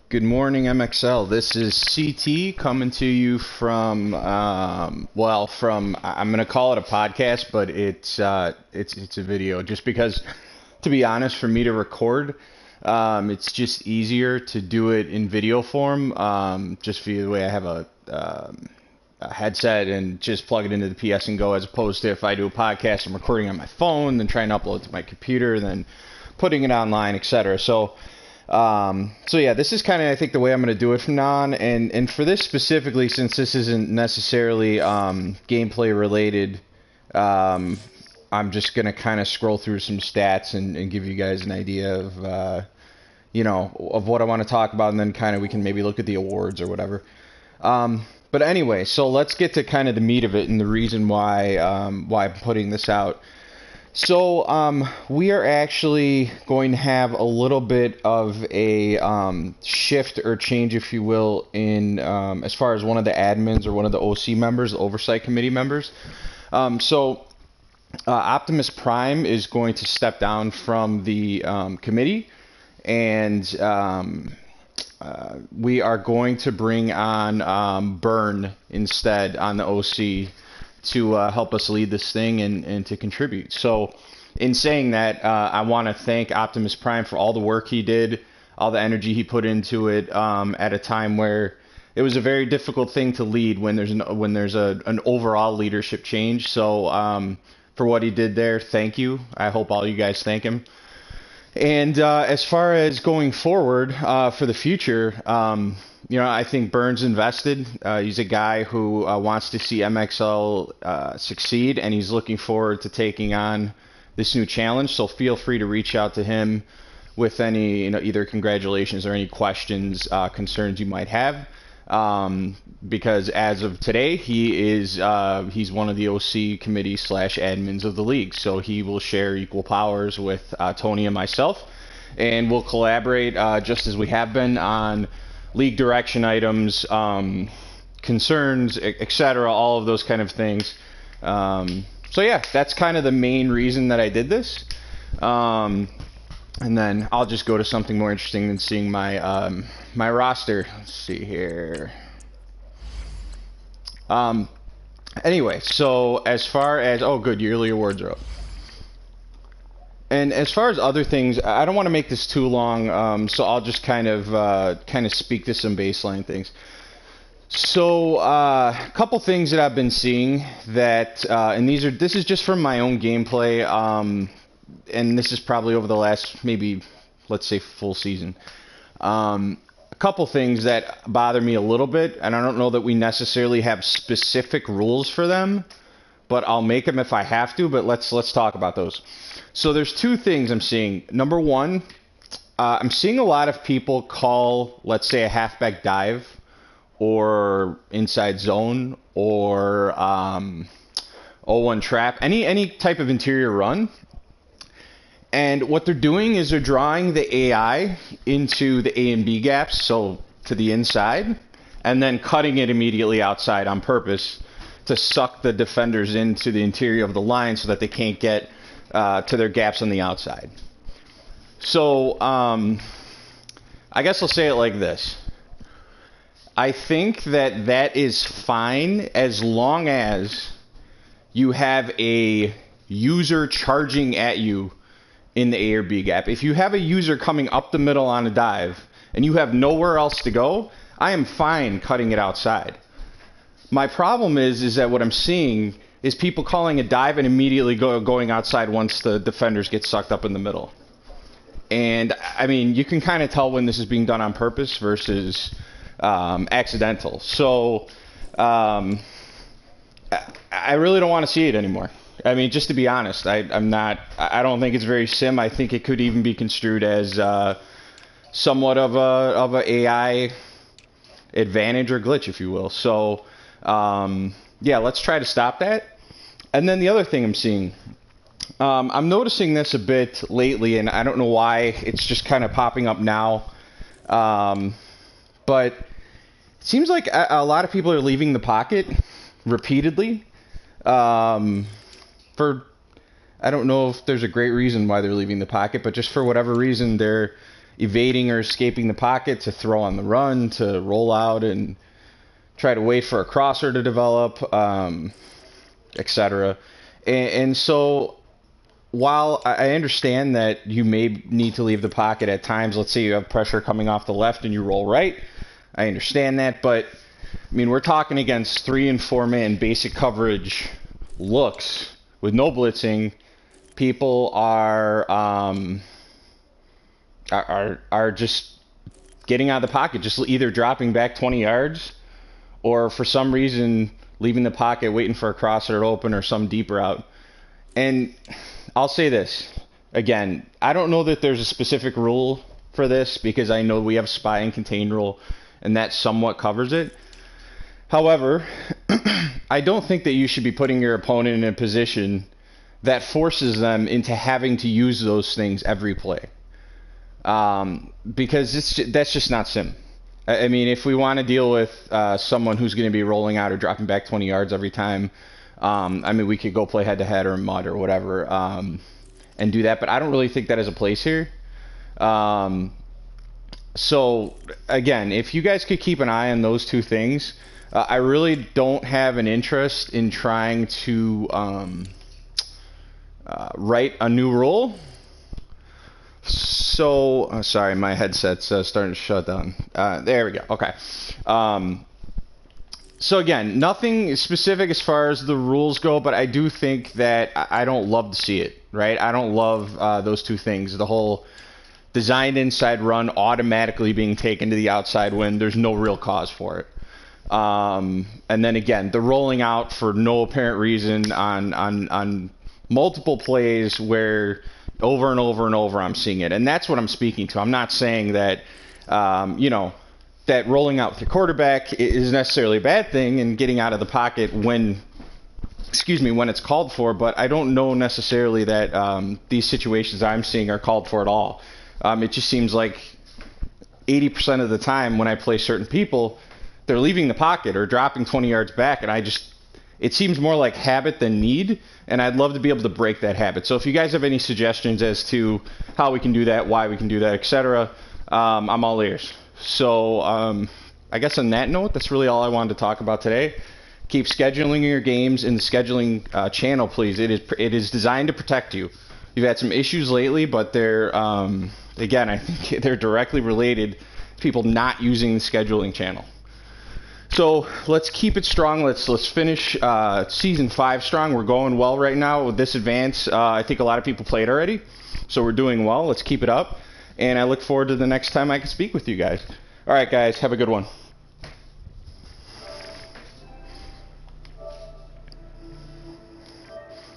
Good morning, MXL. This is CT coming to you from, I'm gonna call it a podcast, but it's a video. Just because, to be honest, for me to record, it's just easier to do it in video form. Just via the way I have a headset and just plug it into the PS and go, as opposed to if I do a podcast, I'm recording on my phone, then trying to upload to my computer, then putting it online, etc. So yeah, this is kind of, I think, the way I'm going to do it from now on. And for this specifically, since this isn't necessarily gameplay related, I'm just going to kind of scroll through some stats and give you guys an idea of, of what I want to talk about, and then kind of we can maybe look at the awards or whatever. But anyway, so let's get to kind of the meat of it and the reason why I'm putting this out. So we are actually going to have a little bit of a shift or change, if you will, in as far as one of the admins or one of the OC members, the oversight committee members. Optimus Prime is going to step down from the committee, and we are going to bring on Burn instead on the OC to help us lead this thing and to contribute. So in saying that, I want to thank Optimus Prime for all the work he did, all the energy he put into it at a time where it was a very difficult thing to lead when there's an overall leadership change. So for what he did there, thank you. I hope all you guys thank him. And as far as going forward for the future, I think Burns invested. He's a guy who wants to see MXL succeed, and he's looking forward to taking on this new challenge. So feel free to reach out to him with any, either congratulations or any questions, concerns you might have. Because as of today, he's one of the OC committee / admins of the league. So he will share equal powers with Tony and myself, and we'll collaborate just as we have been on league direction items, concerns, etc., all of those kind of things. So yeah, that's kind of the main reason that I did this. And then I'll just go to something more interesting than seeing my my roster. Let's see here. Anyway, so as far as good, yearly awards are up. And as far as other things, I don't want to make this too long, so I'll just kind of speak to some baseline things. So a couple things that I've been seeing that, and this is just from my own gameplay, and this is probably over the last maybe, let's say, full season. A couple things that bother me a little bit, and I don't know that we necessarily have specific rules for them, but I'll make them if I have to. But let's talk about those. So there's two things I'm seeing. Number one, I'm seeing a lot of people call, let's say, a halfback dive or inside zone or 0-1 trap, any type of interior run. And what they're doing is they're drawing the AI into the A and B gaps, so to the inside, and then cutting it immediately outside on purpose to suck the defenders into the interior of the line so that they can't get to their gaps on the outside. So I guess I'll say it like this. I think that is fine as long as you have a user charging at you in the A or B gap. If you have a user coming up the middle on a dive and you have nowhere else to go, I am fine cutting it outside. My problem is that what I'm seeing is people calling a dive and immediately going outside once the defenders get sucked up in the middle. And I mean, you can kind of tell when this is being done on purpose versus accidental. So I really don't want to see it anymore. I mean, just to be honest, I don't think it's very sim. I think it could even be construed as somewhat of a AI advantage or glitch, if you will. So yeah, let's try to stop that. And then the other thing I'm seeing, I'm noticing this a bit lately, and I don't know why it's just kind of popping up now. But it seems like a lot of people are leaving the pocket repeatedly. I don't know if there's a great reason why they're leaving the pocket, but just for whatever reason, they're evading or escaping the pocket to throw on the run, to roll out and try to wait for a crosser to develop, etc. And so while I understand that you may need to leave the pocket at times, let's say you have pressure coming off the left and you roll right, I understand that, but I mean, we're talking against 3 and 4 man basic coverage looks with no blitzing. People are just getting out of the pocket, just either dropping back 20 yards or for some reason leaving the pocket, waiting for a crosser to open or some deep route. And I'll say this again, I don't know that there's a specific rule for this because I know we have spy and contain rule, and that somewhat covers it. However, I don't think that you should be putting your opponent in a position that forces them into having to use those things every play. Because that's just not sim. I mean, if we want to deal with someone who's going to be rolling out or dropping back 20 yards every time, I mean, we could go play head-to-head or mud or whatever and do that. But I don't really think that is a place here. So, again, if you guys could keep an eye on those two things, I really don't have an interest in trying to write a new rule. So, sorry, my headset's starting to shut down. There we go. Okay. So again, nothing specific as far as the rules go, but I do think that I don't love to see it, right? I don't love those two things. The whole designed inside run automatically being taken to the outside when there's no real cause for it. And then again, the rolling out for no apparent reason on multiple plays where over and over and over I'm seeing it. And that's what I'm speaking to. I'm not saying that, that rolling out with your quarterback is necessarily a bad thing and getting out of the pocket when it's called for, but I don't know necessarily that these situations I'm seeing are called for at all. It just seems like 80% of the time when I play certain people, they're leaving the pocket or dropping 20 yards back, and it seems more like habit than need, and I'd love to be able to break that habit. So if you guys have any suggestions as to how we can do that, why we can do that, etc., I'm all ears. So I guess on that note, that's really all I wanted to talk about today. Keep scheduling your games in the scheduling channel, please. It is designed to protect you. You've had some issues lately, but they're, again, I think they're directly related to people not using the scheduling channel. So let's keep it strong. Let's finish Season 5 strong. We're going well right now with this advance. I think a lot of people played already, so we're doing well. Let's keep it up. And I look forward to the next time I can speak with you guys. All right, guys, have a good one.